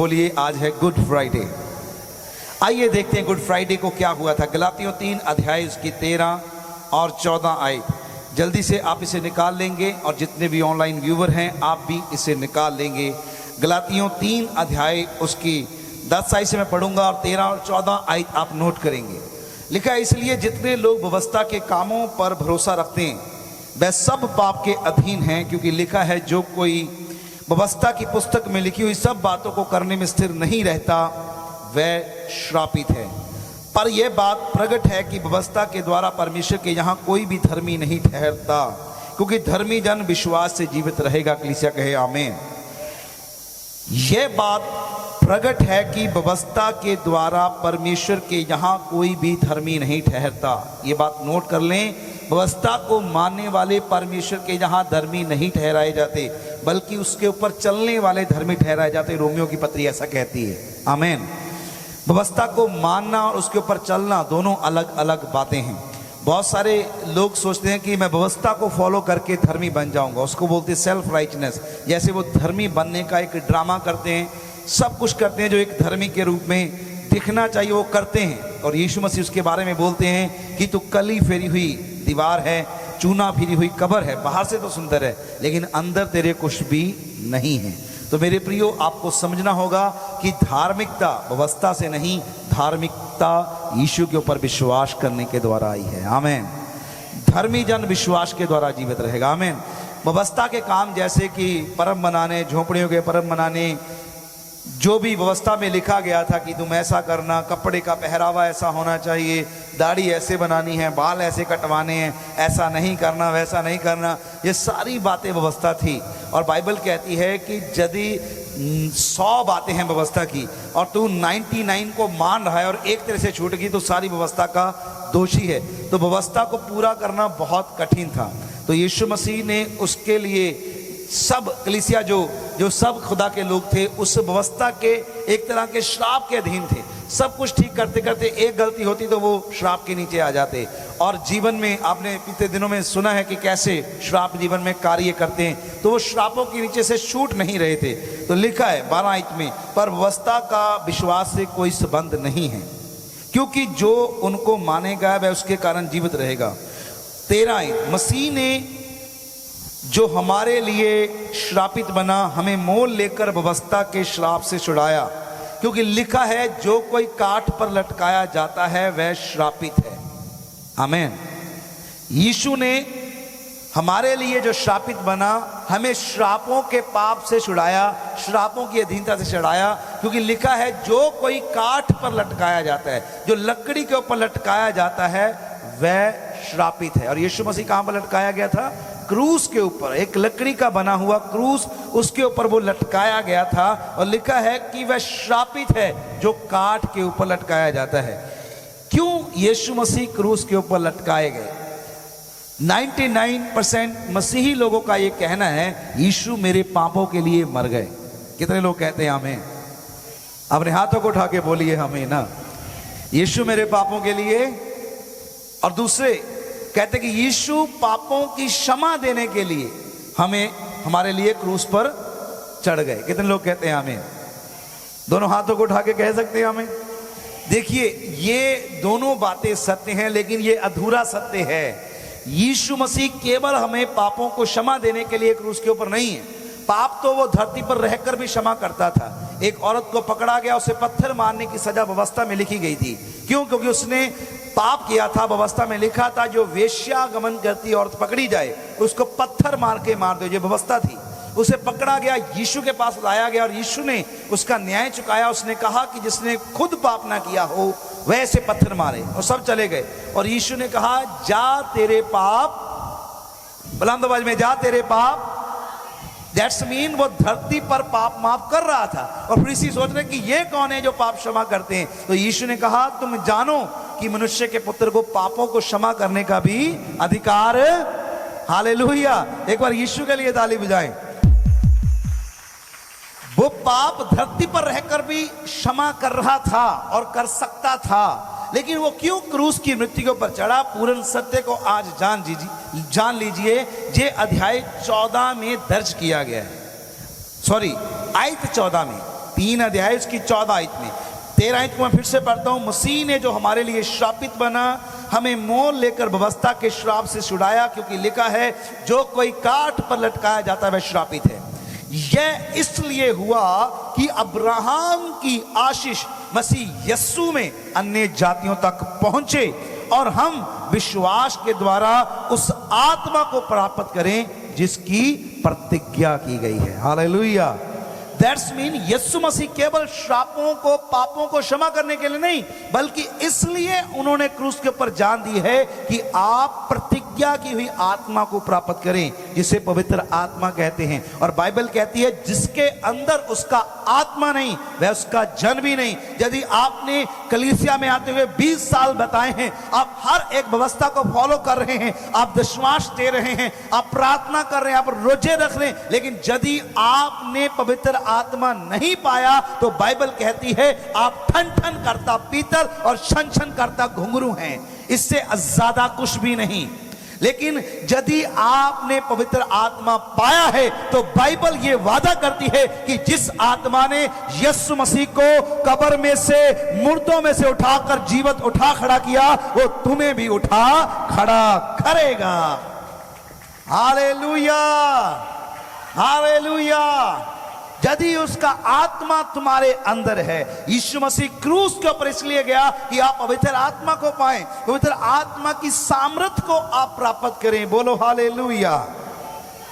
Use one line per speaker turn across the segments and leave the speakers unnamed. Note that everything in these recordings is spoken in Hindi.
बोलिए आज है गुड फ्राइडे। आइए देखते हैं गुड फ्राइडे को क्या हुआ था। गलातियों 3 अध्याय उसकी 13 और 14 आयत। जल्दी से आप इसे निकाल लेंगे और जितने भी ऑनलाइन व्यूवर हैं आप भी इसे निकाल लेंगे। गलातियों 3 अध्याय उसकी 10 आयत से मैं पढ़ूंगा और 13 और 14 आयत आप नोट करेंगे। लिखा है, इसलिए जितने लोग व्यवस्था के कामों पर भरोसा रखते हैं वह सब पाप के अधीन हैं, क्योंकि लिखा है जो कोई व्यवस्था की पुस्तक में लिखी हुई सब बातों को करने में स्थिर नहीं रहता वह श्रापित है। पर यह बात प्रकट है कि व्यवस्था के द्वारा परमेश्वर के यहाँ कोई भी धर्मी नहीं ठहरता, क्योंकि धर्मी जन विश्वास से जीवित रहेगा। कलीसिया कहे आमीन। यह बात प्रकट है कि व्यवस्था के द्वारा परमेश्वर के यहाँ कोई भी धर्मी नहीं ठहरता। ये बात नोट कर लें, व्यवस्था को मानने वाले परमेश्वर के यहाँ धर्मी नहीं ठहराए जाते, बल्कि उसके ऊपर चलने वाले धर्मी ठहराए जाते। रोमियो की पत्री ऐसा कहती है। आमीन। व्यवस्था को मानना और उसके ऊपर चलना दोनों अलग अलग बातें हैं। बहुत सारे लोग सोचते हैं कि मैं व्यवस्था को फॉलो करके धर्मी बन जाऊंगा, उसको बोलते हैं सेल्फ राइटनेस। जैसे वो धर्मी बनने का एक ड्रामा करते हैं, सब कुछ करते हैं जो एक धर्मी के रूप में दिखना चाहिए वो करते हैं। और यीशु मसीह उसके बारे में बोलते हैं कि तू कली फेरी हुई दीवार है, चूना फिरी हुई कब्र है, बाहर से तो सुंदर है लेकिन अंदर तेरे कुछ भी नहीं है। तो मेरे प्रियो, आपको समझना होगा कि धार्मिकता व्यवस्था से नहीं, धार्मिकता यीशु के ऊपर विश्वास करने के द्वारा आई है। आमीन। धर्मी जन विश्वास के द्वारा जीवित रहेगा। आमीन। व्यवस्था के काम जैसे कि परम बनाने, झोंपड़ियों के परम बनाने, जो भी व्यवस्था में लिखा गया था कि तुम ऐसा करना, कपड़े का पहरावा ऐसा होना चाहिए, दाढ़ी ऐसे बनानी है, बाल ऐसे कटवाने हैं, ऐसा नहीं करना, वैसा नहीं करना, ये सारी बातें व्यवस्था थी। और बाइबल कहती है कि यदि 100 बातें हैं व्यवस्था की और तू 99 को मान रहा है और एक तरह से छूट गई तो सारी व्यवस्था का दोषी है। तो व्यवस्था को पूरा करना बहुत कठिन था। तो यीशु मसीह ने उसके लिए सब कलीसिया जो सब खुदा के लोग थे उस व्यवस्था के एक तरह के श्राप के अधीन थे। सब कुछ ठीक करते करते एक गलती होती तो वो श्राप के नीचे आ जाते। और जीवन में आपने पिछले दिनों में सुना है कि कैसे श्राप जीवन में कार्य करते हैं, तो वो श्रापों के नीचे से छूट नहीं रहे थे। तो लिखा है 12 आयत में, पर व्यवस्था का विश्वास से कोई संबंध नहीं है, क्योंकि जो उनको मानेगा वह उसके कारण जीवित रहेगा। 13 आयत, मसीह ने जो हमारे लिए श्रापित बना हमें मोल लेकर व्यवस्था के श्राप से छुड़ाया, क्योंकि लिखा है जो कोई काठ पर लटकाया जाता है वह श्रापित है। आमीन। यीशु ने हमारे लिए जो श्रापित बना हमें श्रापों के पाप से छुड़ाया, श्रापों की अधीनता से छुड़ाया, क्योंकि लिखा है जो कोई काठ पर लटकाया जाता है, जो लकड़ी के ऊपर लटकाया जाता है वह श्रापित है। और यीशु मसीह कहां पर लटकाया गया था? क्रूस के ऊपर। एक लकड़ी का बना हुआ क्रूस, उसके ऊपर वो लटकाया गया था। और लिखा है कि वह श्रापित है जो काठ के ऊपर लटकाया जाता है। क्यों यीशु मसीह क्रूस के ऊपर लटकाए गए? 99% मसीही लोगों का ये कहना है यीशु मेरे पापों के लिए मर गए। कितने लोग कहते हैं आमीन? अपने हाथों को उठा के बोलिए आमीन ना। यीशु मेरे पापों के लिए। और दूसरे कहते कि यीशु पापों की क्षमा देने के लिए हमारे लिए क्रूस पर चढ़ गए। कितने लोग कहते हैं आमीन? दोनों हाथों को उठा के कह सकते हैं आमीन। देखिए, ये दोनों बातें सत्य हैं, लेकिन ये अधूरा सत्य है। यीशु मसीह केवल हमें पापों को क्षमा देने के लिए क्रूस के ऊपर नहीं है। पाप तो वो धरती पर रहकर भी क्षमा करता था। एक औरत को पकड़ा गया, उसे पत्थर मारने की सजा व्यवस्था में लिखी गई थी। क्यों? क्योंकि उसने पाप किया था। व्यवस्था में लिखा था जो वेश्यागमन करती औरत पकड़ी जाए उसको पत्थर मार के मार दो, ये व्यवस्था थी। उसे पकड़ा गया, यीशु के पास लाया गया और यीशु ने उसका न्याय चुकाया। उसने कहा कि जिसने खुद पाप ना किया हो वैसे पत्थर मारे, और सब चले गए। और यीशु ने कहा जा तेरे पाप, बुलंद आवाज में, जा तेरे पाप। दैट्स मीन वो धरती पर पाप माफ कर रहा था। और फिर इसी सोच रहे कि ये कौन है जो पाप क्षमा करते हैं? तो यीशु ने कहा तुम जानो कि मनुष्य के पुत्र को पापों को क्षमा करने का भी अधिकार। हालेलुया। एक बार यीशु के लिए ताली बजाएं। वो पाप धरती पर रहकर भी क्षमा कर रहा था और कर सकता था, लेकिन वो क्यों क्रूस की मृत्यु के ऊपर चढ़ा? पूर्ण सत्य को आज जान लीजिए। ये अध्याय 14 में दर्ज किया गया है। सॉरी, आयत 14 में 3 अध्याय उसकी 14 आयत में। 13 आयत को मैं फिर से पढ़ता हूं। मसीह ने जो हमारे लिए श्रापित बना, हमें मोल लेकर व्यवस्था के श्राप से छुड़ाया, क्योंकि लिखा है जो कोई काठ पर लटकाया जाता है वह श्रापित है। यह इसलिए हुआ कि अब्राहम की आशीष मसीह यस्सु में अन्य जातियों तक पहुंचे और हम विश्वास के द्वारा उस आत्मा को प्राप्त करें जिसकी प्रतिज्ञा की गई है। हालेलुया। दैट्स मीन यीशु मसीह केवल श्रापों को, पापों को क्षमा करने के लिए नहीं, बल्कि इसलिए उन्होंने क्रूस के ऊपर जान दी है कि आप प्रतिज्ञा की हुई आत्मा को प्राप्त करें, जिसे पवित्र आत्मा कहते हैं। और बाइबल कहती है जिसके अंदर उसका आत्मा नहीं वह उसका जन भी नहीं। यदि आपने कलीसिया में आते हुए 20 साल बताए हैं, आप हर एक व्यवस्था को फॉलो कर रहे हैं, आप दशमांश दे रहे हैं, आप प्रार्थना कर रहे हैं, आप रोजे रख रहे हैं, लेकिन यदि आपने पवित्र आत्मा नहीं पाया तो बाइबल कहती है आप ठन ठन करता पीतल और छन छन करता घुंघरू हैं, इससे ज्यादा कुछ भी नहीं। लेकिन यदि आपने पवित्र आत्मा पाया है तो बाइबल ये वादा करती है कि जिस आत्मा ने यीशु मसीह को कब्र में से, मुर्दों में से उठाकर जीवित उठा खड़ा किया, वो तुम्हें भी उठा खड़ा करेगा। Hallelujah, hallelujah. यदि उसका आत्मा तुम्हारे अंदर है, यीशु मसीह क्रूस के ऊपर इसलिए गया कि आप पवित्र आत्मा को पाएं, पवित्र आत्मा की सामर्थ्य को आप प्राप्त करें। बोलो हालेलुया,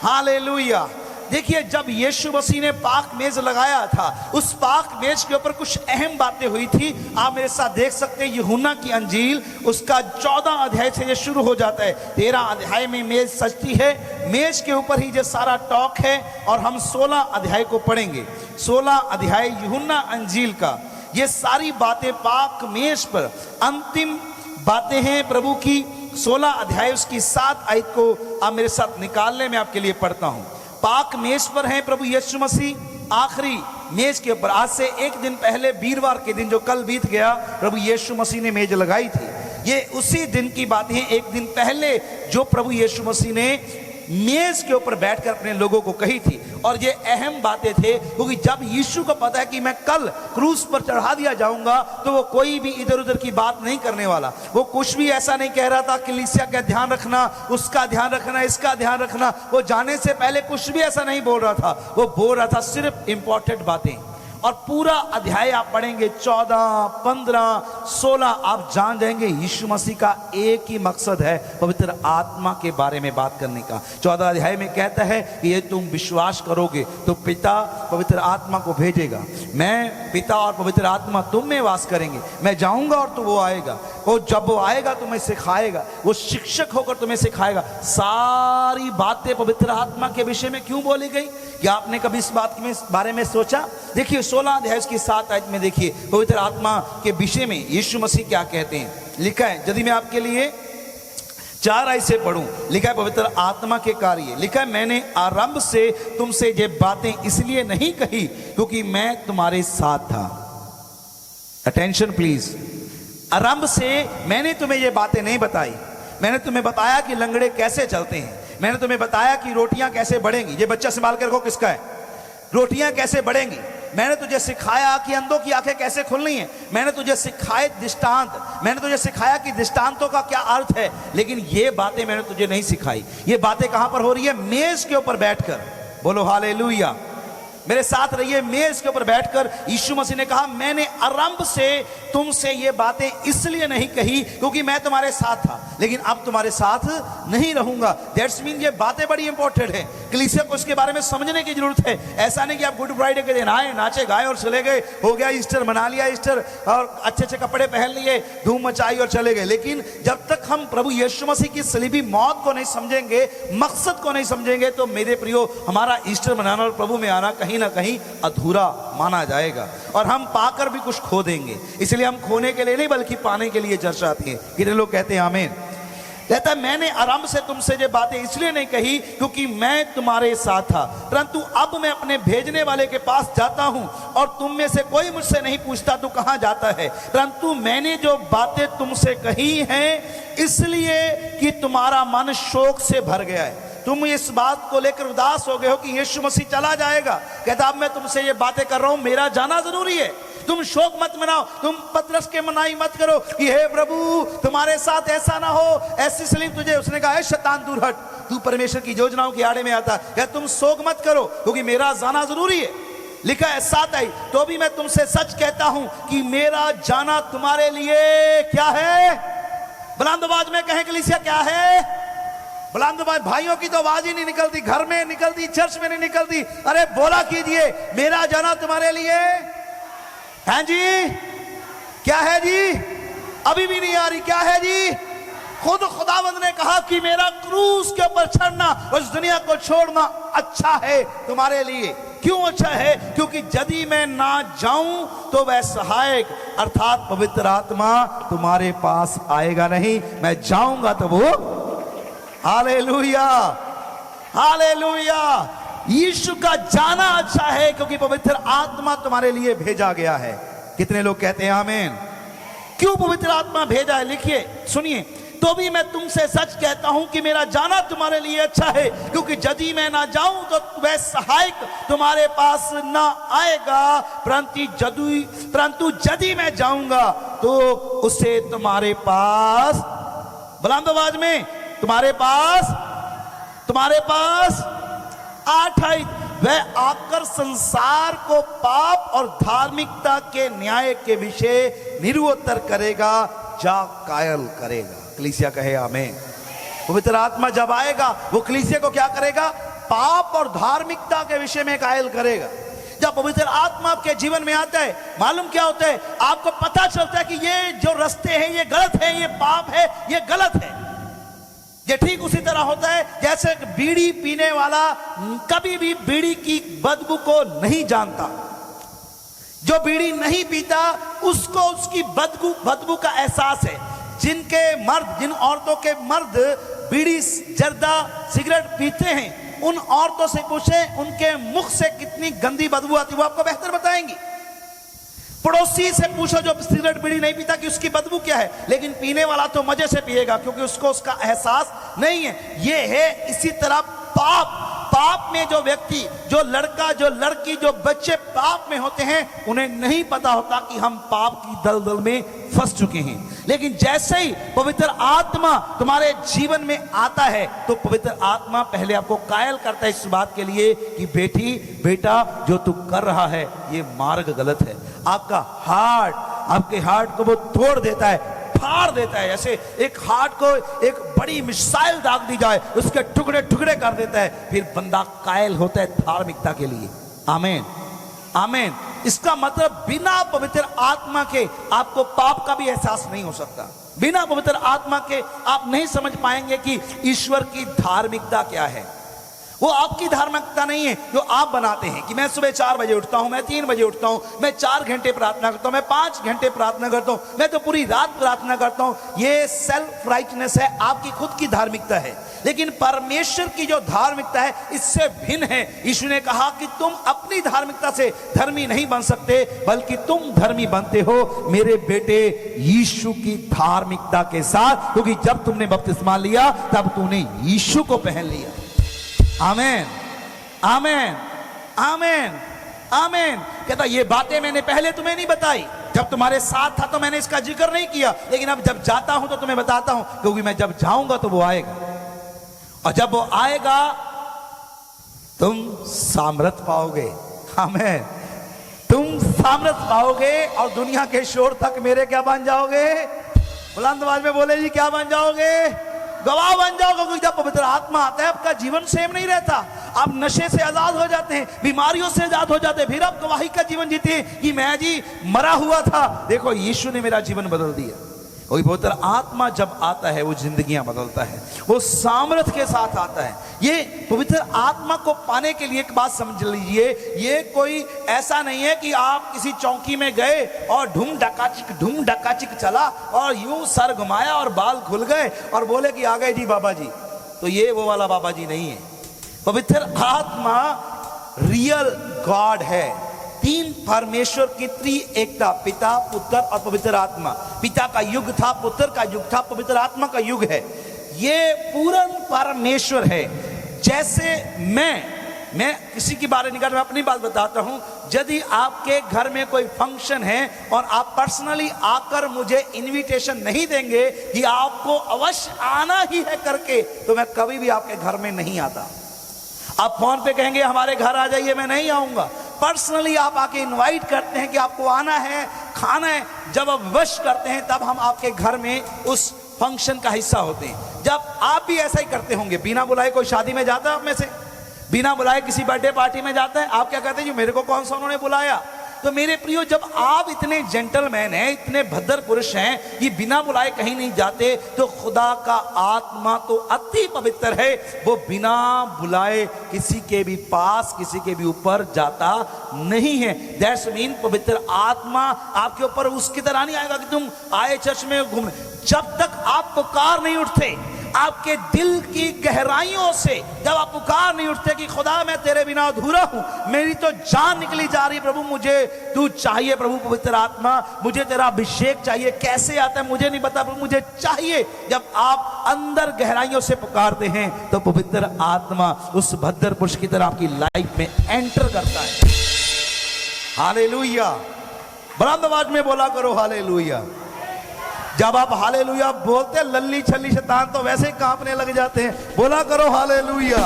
हालेलुया। देखिए, जब यीशु मसीह ने पाक मेज लगाया था, उस पाक मेज के ऊपर कुछ अहम बातें हुई थी। आप मेरे साथ देख सकते हैं यूहन्ना की अंजील उसका 14 अध्याय से ये शुरू हो जाता है। 13 अध्याय में मेज सजती है, मेज के ऊपर ही जो सारा टॉक है, और हम 16 अध्याय को पढ़ेंगे। 16 अध्याय यूहन्ना अंजील का, ये सारी बातें पाक मेज पर अंतिम बातें हैं प्रभु की। 16 अध्याय उसकी 7 आयत को आप मेरे साथ निकाल लें, मैं आपके लिए पढ़ता हूं। पाक मेज पर हैं प्रभु यीशु मसीह, आखिरी मेज के ऊपर। आज से एक दिन पहले, वीरवार के दिन जो कल बीत गया, प्रभु यीशु मसीह ने मेज लगाई थी। ये उसी दिन की बातें हैं, एक दिन पहले जो प्रभु यीशु मसीह ने मेज के ऊपर बैठकर अपने लोगों को कही थी। और ये अहम बातें थे, क्योंकि जब यीशु को पता है कि मैं कल क्रूस पर चढ़ा दिया जाऊंगा, तो वो कोई भी इधर उधर की बात नहीं करने वाला। वो कुछ भी ऐसा नहीं कह रहा था कलीसिया का ध्यान रखना, उसका ध्यान रखना, इसका ध्यान रखना। वो जाने से पहले कुछ भी ऐसा नहीं बोल रहा था। वो बोल रहा था सिर्फ इंपॉर्टेंट बातें। और पूरा अध्याय आप पढ़ेंगे, 14, 15, 16, आप जान जाएंगे यीशु मसीह का एक ही मकसद है पवित्र आत्मा के बारे में बात करने का। 14 अध्याय में कहता है कि ये तुम विश्वास करोगे तो पिता पवित्र आत्मा को भेजेगा, मैं पिता और पवित्र आत्मा तुम में वास करेंगे, मैं जाऊंगा और तो वो आएगा, वो जब वो आएगा तुम्हें सिखाएगा, वो शिक्षक होकर तुम्हें सिखाएगा। सारी बातें पवित्र आत्मा के विषय में क्यों बोली गई? क्या आपने कभी इस बात के बारे में सोचा? देखिए 16 अध्याय की 7 आयत में देखिए पवित्र आत्मा के विषय में यीशु मसीह क्या कहते हैं। लिखा है, यदि मैं आपके लिए 4 आयत से पढ़ूं, लिखा है पवित्र आत्मा के कार्य। लिखा है, मैंने आरंभ से तुमसे ये बातें इसलिए नहीं कही क्योंकि मैं तुम्हारे साथ था। Attention please. आरंभ से मैंने तुम्हें ये बातें नहीं बताई। मैंने तुम्हें बताया कि लंगड़े कैसे चलते हैं, मैंने तुम्हें बताया कि रोटियां कैसे बढ़ेंगी। ये बच्चा संभाल कर रखो, किसका है? रोटियां कैसे बढ़ेंगी। मैंने तुझे सिखाया कि अंधों की आंखें कैसे खुलनी है। मैंने तुझे सिखाए दृष्टांत, मैंने तुझे सिखाया कि दृष्टांतों का क्या अर्थ है। लेकिन ये बातें मैंने तुझे नहीं सिखाई। ये बातें कहां पर हो रही है? मेज के ऊपर बैठकर। बोलो हालेलुया। मेरे साथ रहिए। मेज के ऊपर बैठकर यीशु मसीह ने कहा, मैंने आरंभ से तुमसे ये बातें इसलिए नहीं कही क्योंकि मैं तुम्हारे साथ था, लेकिन अब तुम्हारे साथ नहीं रहूंगा। दैट्स मीन ये बातें बड़ी इंपॉर्टेंट है, कलीसिया को इसके बारे में समझने की जरूरत है। ऐसा नहीं कि आप गुड फ्राइडे के दिन आए, नाचे गाए और चले गए, हो गया ईस्टर, मना लिया ईस्टर और अच्छे अच्छे कपड़े पहन लिए, धूम मचाई और चले गए। लेकिन जब तक हम प्रभु यीशु मसीह की सलीबी मौत को नहीं समझेंगे, मकसद को नहीं समझेंगे, तो मेरे प्रियो हमारा ईस्टर मनाना और प्रभु में आना कहीं ना कहीं अधूरा माना जाएगा और हम पाकर भी कुछ खो देंगे। इसलिए हम खोने के लिए नहीं बल्कि पाने के लिए चर्चाते हैं। कितने लोग कहते हैं आमीन? कहता है, मैंने आरंभ से तुमसे ये बातें इसलिए नहीं कही क्योंकि मैं तुम्हारे साथ था, परंतु अब मैं अपने भेजने वाले के पास जाता हूं और तुम में से कोई मुझसे नहीं पूछता तू कहां जाता है। परंतु मैंने जो बातें तुमसे कही हैं इसलिए कि तुम्हारा मन शोक से भर गया है। तुम इस बात को लेकर उदास हो गए हो कि यीशु मसीह चला जाएगा। कहता अब मैं तुमसे ये बातें कर रहा हूं, मेरा जाना जरूरी है। तुम शोक मत मनाओ, तुम पतरस के मनाई मत करो कि हे प्रभु तुम्हारे साथ ऐसा ना हो, ऐसी सलीब तुझे। उसने कहा शैतान दूर हट, तू परमेश्वर की योजनाओं के आड़े में आता है। तुम शोक मत करो क्योंकि मेरा जाना जरूरी है। लिखा है 7 आई, तो भी मैं तुमसे सच कहता हूं कि मेरा जाना तुम्हारे लिए क्या है। बुलंद आवाज में कहें कलीसिया क्या है। बुलंद आवाज, भाइयों की तो आवाज ही नहीं निकलती, घर में निकलती, चर्च में नहीं निकलती। अरे बोला कीजिए, मेरा जाना तुम्हारे लिए हैं जी। क्या है जी? अभी भी नहीं आ रही। क्या है जी? खुद खुदावंद ने कहा कि मेरा क्रूस के ऊपर चढ़ना, उस दुनिया को छोड़ना अच्छा है तुम्हारे लिए। क्यों अच्छा है? क्योंकि यदि मैं ना जाऊं तो वह सहायक अर्थात पवित्र आत्मा तुम्हारे पास आएगा नहीं, मैं जाऊंगा तो वो। Hallelujah, hallelujah. यीशु का जाना अच्छा है क्योंकि पवित्र आत्मा तुम्हारे लिए भेजा गया है। कितने लोग कहते हैं आमीन? क्यों पवित्र आत्मा भेजा है? लिखिए, सुनिए, तो भी मैं तुमसे सच कहता हूं कि मेरा जाना तुम्हारे लिए अच्छा है, क्योंकि यदि मैं ना जाऊं तो वह सहायक तुम्हारे पास ना आएगा, परंतु यदि मैं जाऊंगा तो उसे तुम्हारे पास, बुलंद आवाज में, तुम्हारे पास 8 आई, वह आकर संसार को पाप और धार्मिकता के न्याय के विषय निरुत्तर करेगा, जा कायल करेगा। कलीसिया कहे आमीन। पवित्र आत्मा जब आएगा वो कलीसिया को क्या करेगा? पाप और धार्मिकता के विषय में कायल करेगा। जब पवित्र आत्मा आपके जीवन में आता है, मालूम क्या होता है? आपको पता चलता है कि ये जो रास्ते हैं ये गलत है, ये पाप है, ये गलत है। ये ठीक उसी तरह होता है जैसे बीड़ी पीने वाला कभी भी बीड़ी की बदबू को नहीं जानता। जो बीड़ी नहीं पीता उसको उसकी बदबू का एहसास है। जिन औरतों के मर्द बीड़ी, जर्दा, सिगरेट पीते हैं, उन औरतों से पूछें उनके मुख से कितनी गंदी बदबू आती है, वो आपको बेहतर बताएंगी। पड़ोसी से पूछो जो सिगरेट बीड़ी नहीं पीता कि उसकी बदबू क्या है, लेकिन पीने वाला तो मजे से पिएगा क्योंकि उसको उसका एहसास नहीं है। ये है इसी तरह पाप में जो व्यक्ति, जो लड़का, जो लड़की, जो बच्चे पाप में होते हैं, उन्हें नहीं पता होता कि हम पाप की दलदल में फंस चुके हैं। लेकिन जैसे ही पवित्र आत्मा तुम्हारे जीवन में आता है तो पवित्र आत्मा पहले आपको कायल करता है इस बात के लिए कि बेटी, बेटा, जो तू कर रहा है ये मार्ग गलत है। आपके हार्ट को वो तोड़ देता है, फाड़ देता है। जैसे एक हार्ट को एक बड़ी मिसाइल दाग दी जाए, उसके टुकड़े टुकड़े कर देता है, फिर बंदा कायल होता है धार्मिकता के लिए। आमीन, आमीन। इसका मतलब बिना पवित्र आत्मा के आपको पाप का भी एहसास नहीं हो सकता। बिना पवित्र आत्मा के आप नहीं समझ पाएंगे कि ईश्वर की धार्मिकता क्या है। वो आपकी धार्मिकता नहीं है जो आप बनाते हैं कि मैं सुबह 4 बजे उठता हूं, मैं 3 बजे उठता हूं, मैं 4 घंटे प्रार्थना करता हूं, मैं 5 घंटे प्रार्थना करता हूं, मैं तो पूरी रात प्रार्थना करता हूं। ये सेल्फ राइटनेस है, आपकी खुद की धार्मिकता है। लेकिन परमेश्वर की जो धार्मिकता है इससे भिन्न है। यीशु ने कहा कि तुम अपनी धार्मिकता से धर्मी नहीं बन सकते, बल्कि तुम धर्मी बनते हो मेरे बेटे यीशु की धार्मिकता के साथ, क्योंकि जब तुमने बपतिस्मा लिया तब तूने यीशु को पहन लिया। आमीन, आमीन, आमीन, आमीन। कहता ये बातें मैंने पहले तुम्हें नहीं बताई, जब तुम्हारे साथ था तो मैंने इसका जिक्र नहीं किया, लेकिन अब जब जाता हूं तो तुम्हें बताता हूं, क्योंकि मैं जब जाऊंगा तो वो आएगा, और जब वो आएगा तुम सामर्थ पाओगे। आमीन, तुम सामर्थ पाओगे और दुनिया के शोर तक मेरे क्या बन जाओगे? बुलंद आवाज में बोले जी, क्या बन जाओगे? गवाह बन जाओगे। क्योंकि जब पवित्र आत्मा आता है आपका जीवन सेम नहीं रहता। आप नशे से आजाद हो जाते हैं, बीमारियों से आजाद हो जाते हैं, फिर आप गवाही का जीवन जीते हैं कि मैं जी मरा हुआ था, देखो यीशु ने मेरा जीवन बदल दिया। वही पवित्र आत्मा जब आता है वो जिंदगियां बदलता है, वो सामर्थ के साथ आता है। ये पवित्र आत्मा को पाने के लिए एक बात समझ लीजिए, ये कोई ऐसा नहीं है कि आप किसी चौकी में गए और ढूम डकाचिक चला और यूं सर घुमाया और बाल खुल गए और बोले कि आ गए जी बाबा जी। तो ये वो वाला बाबा जी नहीं है। पवित्र आत्मा रियल गॉड है। 3 परमेश्वर की त्रि एकता, पिता, पुत्र और पवित्र आत्मा। पिता का युग था, पुत्र का युग था, पवित्र आत्मा का युग है। ये पूर्ण परमेश्वर है। जैसे मैं किसी के बारे नहीं कर, मैं अपनी बात बताता हूं। यदि आपके घर में कोई फंक्शन है और आप पर्सनली आकर मुझे इनविटेशन नहीं देंगे कि आपको अवश्य आना ही है करके, तो मैं कभी भी आपके घर में नहीं आता। आप फोन पे कहेंगे हमारे घर आ जाइए, मैं नहीं आऊंगा। पर्सनली आप आके इनवाइट करते हैं कि आपको आना है, खाना है, जब आप विश करते हैं तब हम आपके घर में उस फंक्शन का हिस्सा होते हैं। जब आप भी ऐसा ही करते होंगे, बिना बुलाए कोई शादी में जाता है आप में से, बिना बुलाए किसी बर्थडे पार्टी में जाता है, आप क्या कहते हैं, जो मेरे को कौन सा उन्होंने बुलाया। तो मेरे प्रियो, जब आप इतने जेंटलमैन हैं, इतने भद्र पुरुष हैं कि बिना बुलाए कहीं नहीं जाते, तो खुदा का आत्मा तो अति पवित्र है, वो बिना बुलाए किसी के भी पास, किसी के भी ऊपर जाता नहीं है। दैट्स मीन पवित्र आत्मा आपके ऊपर उसकी तरह नहीं आएगा कि तुम आए चर्च में घूमने। जब तक आप पुकार नहीं उठते, आपके दिल की गहराइयों से जब आप पुकार नहीं उठते कि खुदा मैं तेरे बिना अधूरा हूं, मेरी तो जान निकली जा रही, प्रभु मुझे तू चाहिए, प्रभु पवित्र आत्मा मुझे तेरा अभिषेक चाहिए, कैसे आता है मुझे नहीं पता, प्रभु मुझे चाहिए। जब आप अंदर गहराइयों से पुकारते हैं तो पवित्र आत्मा उस भद्र पुरुष की तरह आपकी लाइफ में एंटर करता है। हालेलुया, बुलंद आवाज में बोला करो हालेलुया। जब आप हालेलुया बोलते, लल्ली छल्ली शैतान तो वैसे ही कांपने लग जाते हैं। बोला करो हालेलुया,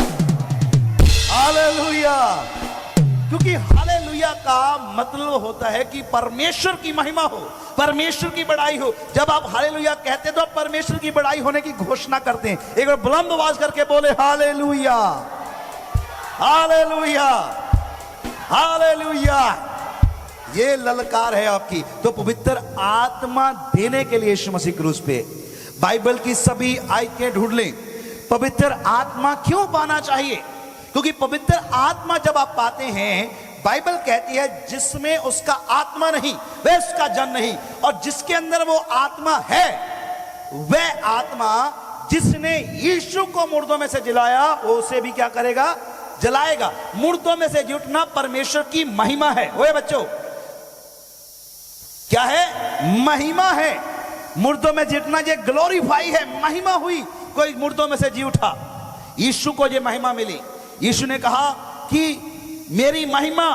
हालेलुया। क्योंकि हालेलुया का मतलब होता है कि परमेश्वर की महिमा हो, परमेश्वर की बड़ाई हो। जब आप हालेलुया कहते हैं तो आप परमेश्वर की बड़ाई होने की घोषणा करते हैं। एक बार बुलंद आवाज करके बोले हालेलुया, हालेलुया, हालेलुया। ये ललकार है आपकी। तो पवित्र आत्मा देने के लिए यीशु मसीह क्रूस पे बाइबल की सभी आयतें ढूंढ लें। पवित्र आत्मा क्यों पाना चाहिए? क्योंकि पवित्र आत्मा जब आप पाते हैं, बाइबल कहती है जिसमें उसका आत्मा नहीं वह उसका जन नहीं, और जिसके अंदर वो आत्मा है वह आत्मा जिसने यीशु को मुर्दों में से जिलाया वो उसे भी क्या करेगा? जलाएगा। मुर्दों में से जुटना परमेश्वर की महिमा है। ओए बच्चों, क्या है? महिमा है। मुर्दों में जीतना ये ग्लोरीफाई है, महिमा हुई, कोई मुर्दों में से जी उठा। यीशु को ये महिमा मिली। यीशु ने कहा कि मेरी महिमा,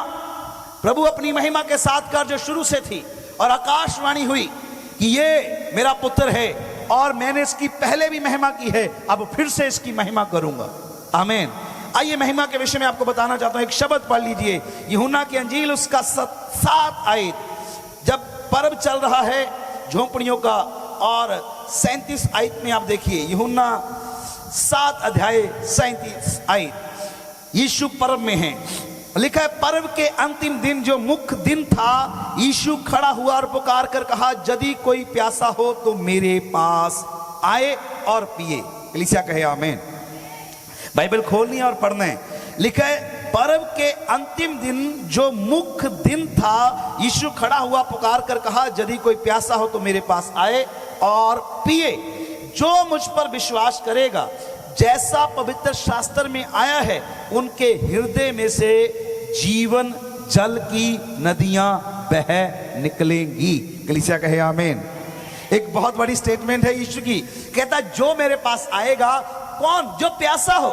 प्रभु अपनी महिमा के साथ कर जो शुरू से थी, और आकाशवाणी हुई कि ये मेरा पुत्र है और मैंने इसकी पहले भी महिमा की है, अब फिर से इसकी महिमा करूंगा। आमीन। आइए महिमा के विषय में आपको बताना चाहता हूं। एक शब्द पढ़ लीजिए, यूहन्ना की अंजील उसका 7 आयत। जब पर्व चल रहा है झोंपड़ियों का, और 37 आयत में आप देखिए, यूहन्ना 7 अध्याय 37 आयत, यीशु पर्व में है। लिखा है, पर्व के अंतिम दिन जो मुख्य दिन था, यीशु खड़ा हुआ और पुकार कर कहा, यदि कोई प्यासा हो तो मेरे पास आए और पिए। कलीसिया कहे आमीन। बाइबल खोलनी है और पढ़ना है। लिखा है, पर्व के अंतिम दिन जो मुख्य दिन था, यीशु खड़ा हुआ पुकार कर कहा, यदि कोई प्यासा हो तो मेरे पास आए और पिए। जो मुझ पर विश्वास करेगा, जैसा पवित्र शास्त्र में आया है, उनके हृदय में से जीवन जल की नदियां बह निकलेंगी। कलीसिया कहे आमीन। एक बहुत बड़ी स्टेटमेंट है यीशु की। कहता जो मेरे पास आएगा, कौन? जो प्यासा हो,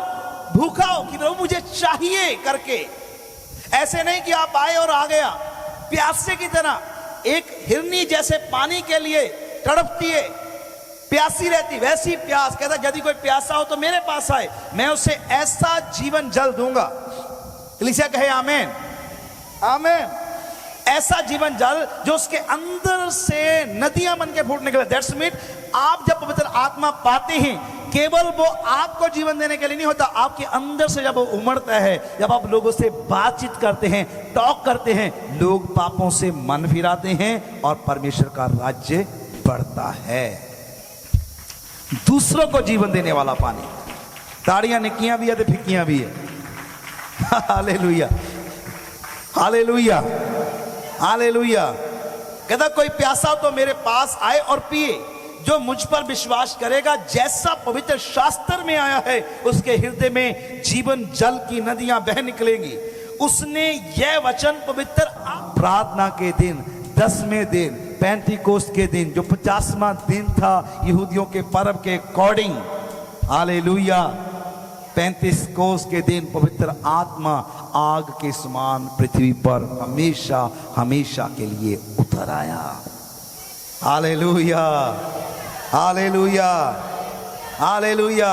भूखा हो, कि प्रभु मुझे चाहिए करके। ऐसे नहीं कि आप आए और आ गया। प्यासे की तरह, एक हिरनी जैसे पानी के लिए तड़पती है, प्यासी रहती, वैसी प्यास। कहता यदि कोई प्यासा हो तो मेरे पास आए, मैं उसे ऐसा जीवन जल दूंगा। कलीसिया कहे आमीन, आमीन। ऐसा जीवन जल जो उसके अंदर से नदियां बन के फूट निकले। दैट्स मीन, आप जब पवित्र आत्मा पाते हैं, केवल वो आपको जीवन देने के लिए नहीं होता, आपके अंदर से जब वो उमड़ता है, जब आप लोगों से बातचीत करते हैं, टॉक करते हैं, लोग पापों से मन फिराते हैं और परमेश्वर का राज्य बढ़ता है। दूसरों को जीवन देने वाला पानी। ताड़ियां निक्कियां भी है तो फिक्कियां भी है। Hallelujah, hallelujah, hallelujah. कहता कोई प्यासा तो मेरे पास आए और पिए। जो मुझ पर विश्वास करेगा, जैसा पवित्र शास्त्र में आया है, उसके हृदय में जीवन जल की नदियां बह निकलेंगी। उसने यह वचन पवित्र प्रार्थना के दिन, 10वें दिन, पेंटिकोस्ट के दिन, जो 50वां दिन था यहूदियों के पर्व के अकॉर्डिंग, हालेलुया, 35 कोस के दिन पवित्र आत्मा आग के समान पृथ्वी पर हमेशा हमेशा के लिए उतर आया। Hallelujah, hallelujah, hallelujah,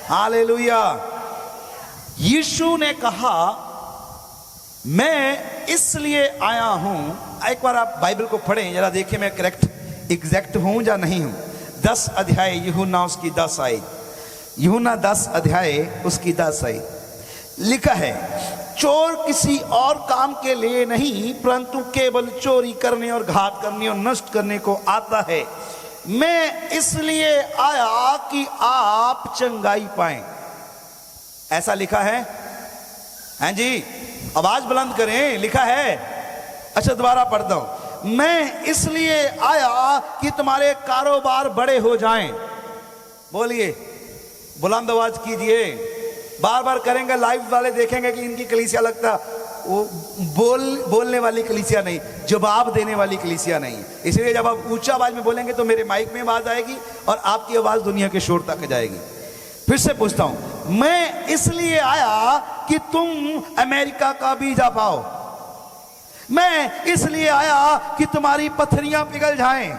hallelujah. यीशु ने कहा मैं इसलिए आया हूं। एक बार आप बाइबल को पढ़ें जरा, देखिए मैं करेक्ट एग्जैक्ट हूं या नहीं हूं। 10 अध्याय यूहन्ना उसकी 10 आयत, यूहन्ना 10 अध्याय उसकी 10 आयत लिखा है, चोर किसी और काम के लिए नहीं परंतु केवल चोरी करने और घात करने और नष्ट करने को आता है। मैं इसलिए आया कि आप चंगाई पाएं। ऐसा लिखा है। हैं जी, आवाज बुलंद करें, लिखा है। अच्छा दोबारा पढ़ता हूं, मैं इसलिए आया कि तुम्हारे कारोबार बड़े हो जाएं। बोलिए, बुलंद आवाज कीजिए। बार बार करेंगे, लाइव वाले देखेंगे कि इनकी कलीसिया लगता वो बोलने वाली कलीसिया नहीं, जवाब देने वाली कलीसिया नहीं। इसलिए जब आप ऊंचा आवाज में बोलेंगे तो मेरे माइक में आवाज आएगी और आपकी आवाज दुनिया के शोर तक जाएगी। फिर से पूछता हूं, मैं इसलिए आया कि तुम अमेरिका का वीजा पाओ। मैं इसलिए आया कि तुम्हारी पथरियां पिघल जाएं।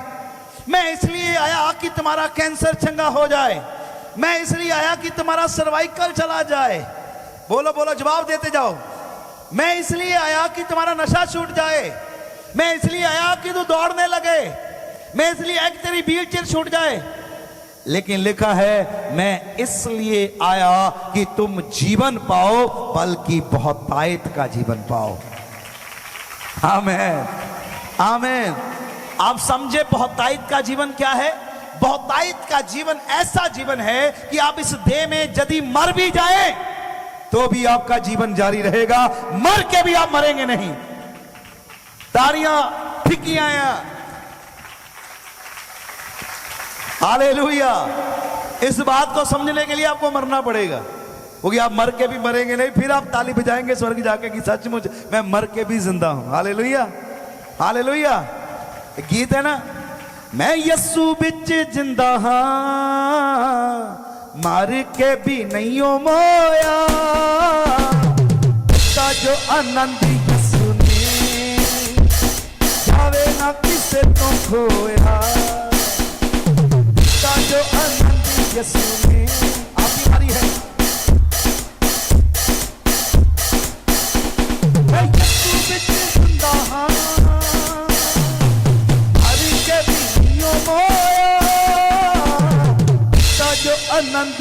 मैं इसलिए आया कि तुम्हारा कैंसर चंगा हो जाए। मैं इसलिए आया कि तुम्हारा सर्वाइकल चला जाए। बोलो बोलो, जवाब देते जाओ। मैं इसलिए आया कि तुम्हारा नशा छूट जाए। मैं इसलिए आया कि तू दौड़ने लगे। मैं इसलिए आया कि तेरी व्हील चेयर छूट जाए। लेकिन लिखा है, मैं इसलिए आया कि तुम जीवन पाओ, बल्कि बहुतायत का जीवन पाओ। आमीन, आमीन। आप समझे बहुतायत का जीवन क्या है? बहुतायत का जीवन ऐसा जीवन है कि आप इस देह में यदि मर भी जाए तो भी आपका जीवन जारी रहेगा, मर के भी आप मरेंगे नहीं। तालियां ठिकियां। हालेलुया। इस बात को समझने के लिए आपको मरना पड़ेगा, क्योंकि आप मर के भी मरेंगे नहीं। फिर आप ताली बजाएंगे स्वर्ग जाके कि सचमुच मैं मर के भी जिंदा हूं। Hallelujah, hallelujah. गीत है ना, मैं यस्सु बिच जिंदा हां, मर के भी नहीं हो मोया। ता जो आनंद यस्सु ने जावे ना किसे तो खोया। ता जो आनंद यस्सु ने, आपकी बारी है। मैं यस्सु बिच जिंदा हां, मर के भी नहीं हो मोया। ता जो आनंद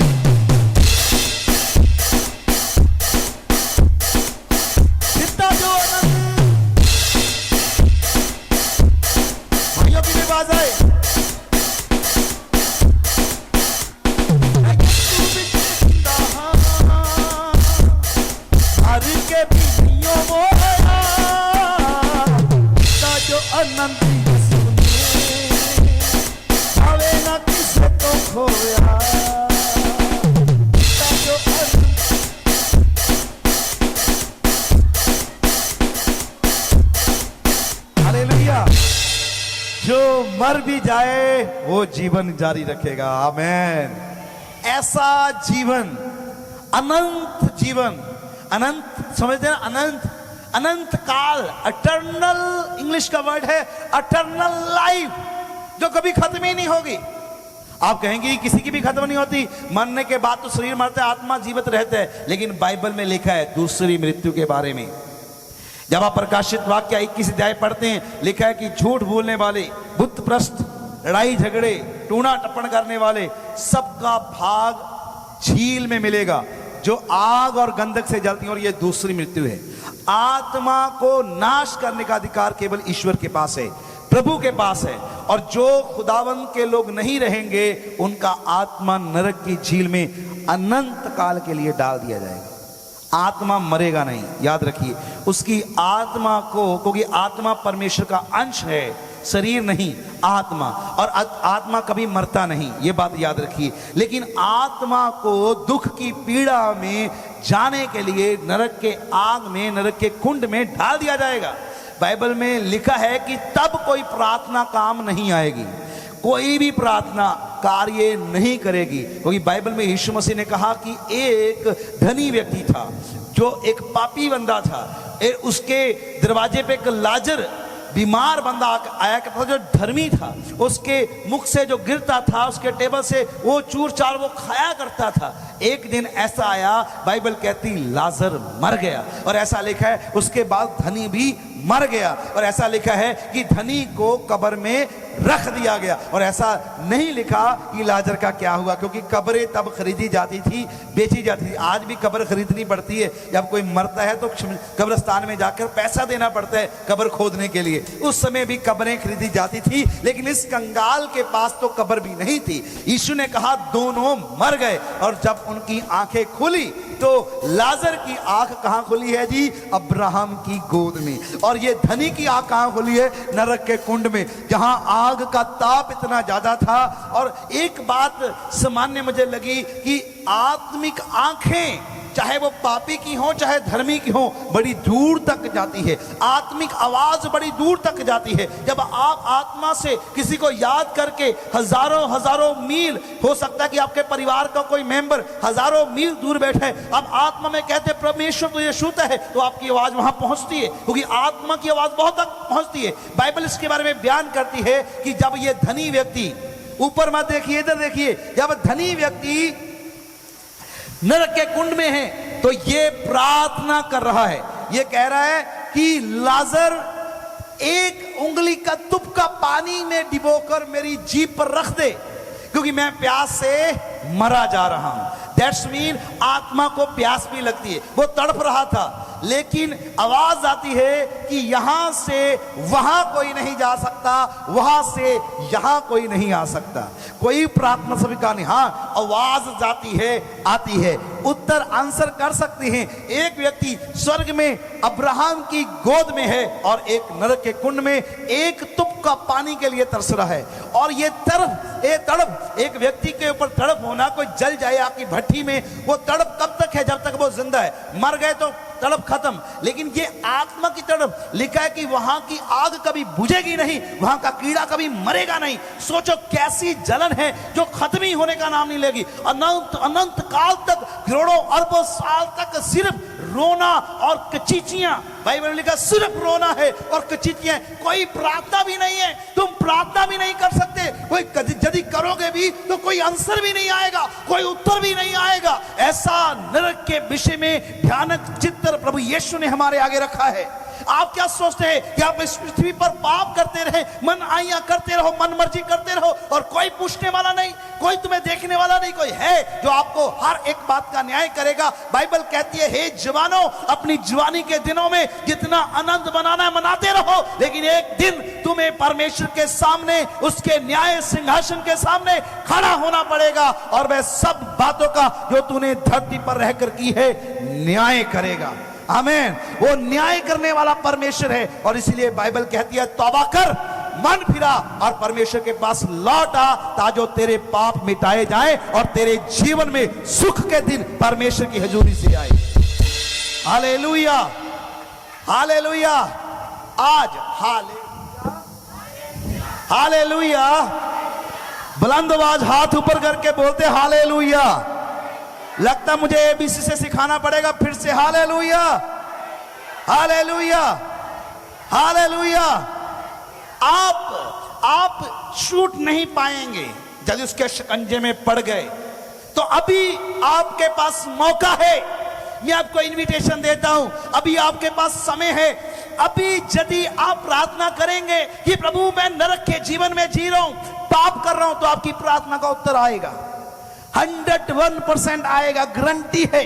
जितना जो आनंद, भाइयों की आवाज आए। मर के भी नहीं हो मोया। ता जो आनंद जावे ना किसे तो खोया। हालेलुया। जो मर भी जाए वो जीवन जारी रखेगा। आमीन। ऐसा जीवन, अनंत जीवन, अनंत समझते हैं, अनंत, अनंत काल, अटर्नल इंग्लिश का वर्ड है, अटर्नल लाइफ, जो कभी खत्म ही नहीं होगी। आप कहेंगे किसी की भी खत्म नहीं होती, मरने के बाद तो शरीर मरता है, आत्मा जीवित रहता है। लेकिन बाइबल में लिखा है दूसरी मृत्यु के बारे में। जब आप प्रकाशित वाक्य 21 अध्याय पढ़ते हैं, लिखा है कि झूठ बोलने वाले, बुत प्रस्त, लड़ाई झगड़े, टूना टप्पण करने वाले, सबका भाग झील में मिलेगा जो आग और गंधक से जलती है। और यह दूसरी मृत्यु है। आत्मा को नाश करने का अधिकार केवल ईश्वर के पास है, प्रभु के पास है। और जो खुदावंद के लोग नहीं रहेंगे उनका आत्मा नरक की झील में अनंत काल के लिए डाल दिया जाएगा। आत्मा मरेगा नहीं, याद रखिए। उसकी आत्मा को, क्योंकि आत्मा परमेश्वर का अंश है, शरीर नहीं, आत्मा। और आत्मा कभी मरता नहीं, ये बात याद रखिए। लेकिन आत्मा को दुख की पीड़ा में जाने के लिए नरक के आग में, नरक के कुंड में डाल दिया जाएगा। बाइबल में लिखा है कि तब कोई प्रार्थना काम नहीं आएगी। कोई भी प्रार्थना कार्य नहीं करेगी। क्योंकि बाइबल में यीशु मसीह ने कहा कि एक धनी व्यक्ति था जो एक पापी बंदा था, उसके दरवाजे पे एक लाजर बीमार बंदा आया करता था जो धर्मी था, उसके मुख से जो गिरता था, उसके टेबल से वो चूर चार वो खाया करता था। एक दिन ऐसा आया, बाइबल कहती लाजर मर गया, और ऐसा लिखा है उसके बाद धनी भी मर गया, और ऐसा लिखा है कि धनी को कब्र में रख दिया गया। और ऐसा नहीं लिखा कि लाजर का क्या हुआ, क्योंकि कब्रें तब खरीदी जाती थी, बेची जाती थी। आज भी कब्र खरीदनी पड़ती है, जब कोई मरता है तो कब्रिस्तान में जाकर पैसा देना पड़ता है कब्र खोदने के लिए। उस समय भी कब्रें खरीदी जाती थी, लेकिन इस कंगाल के पास तो कब्र भी नहीं थी। यीशु ने कहा दोनों मर गए, और जब उनकी आंखें खुली तो लाजर की आंख कहां खुली है जी? अब्राहम की गोद में। और ये धनी की आंख कहां खुली है? नरक के कुंड में, जहां आग का ताप इतना ज्यादा था। और एक बात सामान्य मुझे लगी कि आत्मिक आंखें चाहे वो पापी की हो चाहे धर्मी की हो, बड़ी दूर तक जाती है। आत्मिक आवाज बड़ी दूर तक जाती है। जब आप आत्मा से किसी को याद करके हजारों हजारों मील, हो सकता है कि आपके परिवार का कोई मेंबर हजारों मील दूर बैठे, अब आत्मा में कहते परमेश्वर तो ये शुद्ध है, तो आपकी आवाज वहां पहुंचती है, क्योंकि आत्मा की आवाज बहुत तक पहुंचती है। बाइबल इसके बारे में बयान करती है कि जब ये धनी व्यक्ति, ऊपर मत देखिए इधर देखिए, जब धनी व्यक्ति नरक के कुंड में है तो ये प्रार्थना कर रहा है, ये कह रहा है कि लाजर एक उंगली का तुपका पानी में डिबोकर मेरी जीभ पर रख दे, क्योंकि मैं प्यास से मरा जा रहा हूं। दैट्स मीन आत्मा को प्यास भी लगती है, वो तड़प रहा था, लेकिन आवाज आती है कि यहां से वहां कोई नहीं जा सकता, वहां से यहां कोई नहीं आ सकता। कोई प्रार्थना स्वीकार नहीं। हाँ, आवाज जाती है, आती है, उत्तर आंसर कर सकते हैं। एक व्यक्ति स्वर्ग में अब्राहम की गोद में है और एक नरक के कुंड में एक तुपका पानी के लिए तरस रहा है। और ये तड़प एक व्यक्ति के ऊपर तड़प होना, कोई जल जाए आपकी भट्टी में, वो तड़प कब तक है? जब तक वो जिंदा है। मर गए तो तड़प खत्म। लेकिन ये आत्मा की तड़प, लिखा है कि वहां की आग कभी बुझेगी नहीं, वहां का कीड़ा कभी मरेगा नहीं। सोचो कैसी जलन है जो खत्म ही होने का नाम नहीं लेगी। अनंत अनंत काल तक, करोड़ों अरबों साल तक सिर्फ रोना और कचीचियां, बाइबल में लिखा सिर्फ रोना है और कचीचियां। कोई प्रार्थना भी नहीं है, तुम प्रार्थना भी नहीं कर सकते, कोई यदि करोगे भी तो कोई आंसर भी नहीं आएगा, कोई उत्तर भी नहीं आएगा। ऐसा नरक के विषय में भयानक चित्र प्रभु यीशु ने हमारे आगे रखा है। आप क्या सोचते हैं कि आप इस पृथ्वी पर पाप करते रहे, मन आइयां करते रहो, मन मर्जी करते रहो, और कोई पूछने वाला नहीं, कोई तुम्हें देखने वाला नहीं, कोई है जो आपको हर एक बात का न्याय करेगा। बाइबल कहती है, हे जवानों, अपनी जवानी के दिनों में जितना आनंद मनाना है मनाते रहो, लेकिन एक दिन तुम्हें परमेश्वर के सामने, उसके न्याय सिंहासन के सामने खड़ा होना पड़ेगा, और वह सब बातों का जो तूने धरती पर रहकर की है न्याय करेगा। आमीन। वो न्याय करने वाला परमेश्वर है, और इसीलिए बाइबल कहती है तौबा कर, मन फिरा और परमेश्वर के पास लौट आ, ताजो तेरे पाप मिटाए जाएं और तेरे जीवन में सुख के दिन परमेश्वर की हजूरी से आए। Hallelujah, hallelujah. आज हालेलुया, बुलंद आवाज हाथ ऊपर करके बोलते हालेलुया। लगता मुझे एबीसी से सिखाना पड़ेगा फिर से। Hallelujah, hallelujah, hallelujah. आप छूट नहीं पाएंगे। यदि उसके शिकंजे में पड़ गए तो अभी आपके पास मौका है। मैं आपको इनविटेशन देता हूं, अभी आपके पास समय है। अभी यदि आप प्रार्थना करेंगे कि प्रभु मैं नरक के जीवन में जी रहा हूं, पाप कर रहा हूं, तो आपकी प्रार्थना का उत्तर आएगा, 101% आएगा, गारंटी है।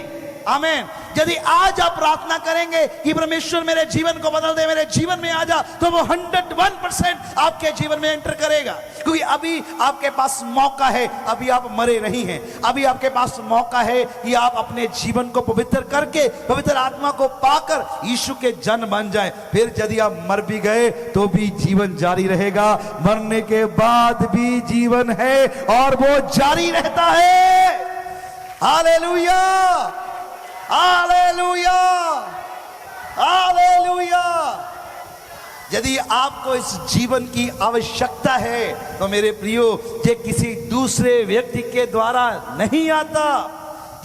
आमीन। यदि आज आप प्रार्थना करेंगे कि परमेश्वर मेरे जीवन को बदल दे, मेरे जीवन में आ जा, तो वो 101% आपके जीवन में एंटर करेगा, क्योंकि अभी आपके पास मौका है। अभी आप मरे नहीं हैं, अभी आपके पास मौका है कि आप अपने जीवन को पवित्र करके, पवित्र आत्मा को पाकर यीशु के जन बन जाए। फिर यदि आप मर भी गए तो भी जीवन जारी रहेगा, मरने के बाद भी जीवन है और वो जारी रहता है। Hallelujah, hallelujah, hallelujah. यदि आपको इस जीवन की आवश्यकता है तो मेरे प्रियो, ये किसी दूसरे व्यक्ति के द्वारा नहीं आता,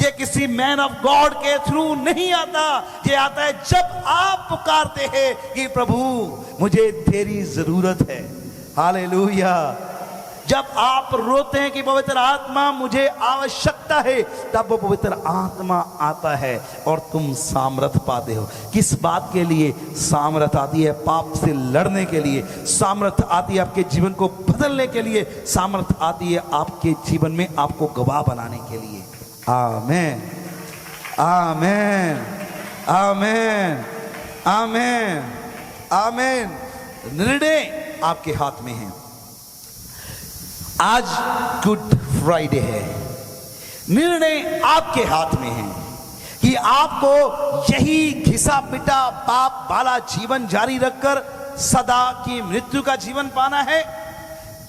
ये किसी मैन ऑफ गॉड के थ्रू नहीं आता। ये आता है जब आप पुकारते हैं कि प्रभु मुझे तेरी जरूरत है। हालेलुया। जब आप रोते हैं कि पवित्र आत्मा मुझे आवश्यकता है, तब वो पवित्र आत्मा आता है और तुम सामर्थ पाते हो। किस बात के लिए सामर्थ आती है? पाप से लड़ने के लिए सामर्थ आती है, आपके जीवन को बदलने के लिए सामर्थ आती है, आपके जीवन में आपको गवाह बनाने के लिए। आमेन, आमेन, आमेन, आमेन, आमेन। निर्णय आपके हाथ में है। आज गुड फ्राइडे है। निर्णय आपके हाथ में है कि आपको यही घिसा पिटा पाप वाला जीवन जारी रखकर सदा की मृत्यु का जीवन पाना है,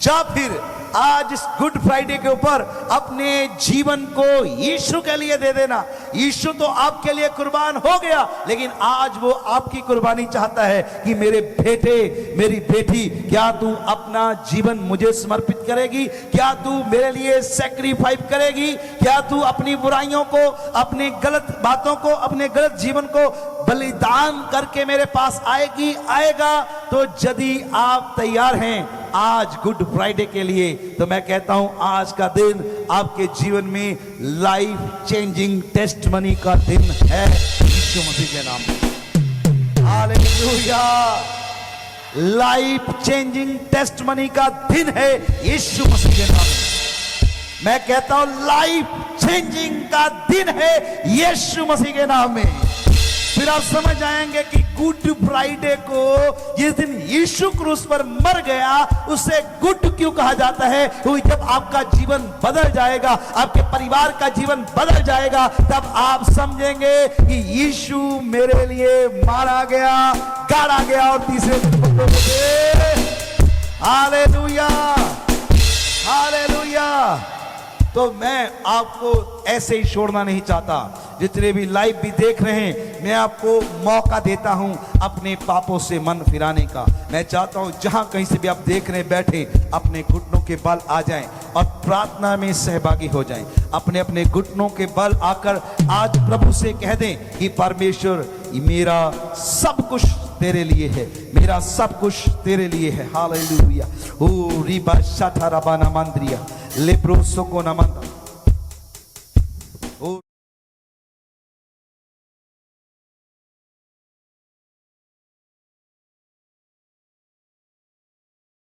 या फिर आज इस गुड फ्राइडे के ऊपर अपने जीवन को यीशु के लिए दे देना। यीशु तो आपके लिए कुर्बान हो गया, लेकिन आज वो आपकी कुर्बानी चाहता है कि मेरे बेटे, मेरी बेटी, क्या तू अपना जीवन मुझे समर्पित करेगी? क्या तू मेरे लिए सैक्रिफाइस करेगी? क्या तू अपनी बुराइयों को, अपने गलत बातों को, अपने गलत जीवन को बलिदान करके मेरे पास आएगी, आएगा? तो यदि आप तैयार हैं आज गुड फ्राइडे के लिए, तो मैं कहता हूं आज का दिन आपके जीवन में लाइफ चेंजिंग टेस्टमनी का दिन है, यीशु मसीह के नाम में। हालेलुया। लाइफ चेंजिंग टेस्टमनी का दिन है यीशु मसीह के नाम में। मैं कहता हूं लाइफ चेंजिंग का दिन है यीशु मसीह के नाम में। फिर आप समझ जाएंगे कि गुड फ्राइडे को, जिस दिन यीशु क्रूस पर मर गया, उसे गुड क्यों कहा जाता है? क्योंकि जब आपका जीवन बदल जाएगा, आपके परिवार का जीवन बदल जाएगा, तब आप समझेंगे कि यीशु मेरे लिए मारा गया, गाड़ा गया और तीसरे दिन। Hallelujah, hallelujah. तो मैं आपको ऐसे ही छोड़ना नहीं चाहता। जितने भी लाइव भी देख रहे हैं, मैं आपको मौका देता हूं अपने पापों से मन फिराने का। मैं चाहता हूं जहां कहीं से भी आप देख रहे हैं, बैठे अपने घुटनों के बल आ जाएं और प्रार्थना में सहभागी हो जाएं। अपने अपने घुटनों के बल आकर आज प्रभु से कह दें कि परमेश्वर, मेरा सब कुछ तेरे लिए है, मेरा सब कुछ तेरे लिए है। हालेलुया। ओ रिबा शाठा रबाना मंद्रिया लेब्रोसो को नमन।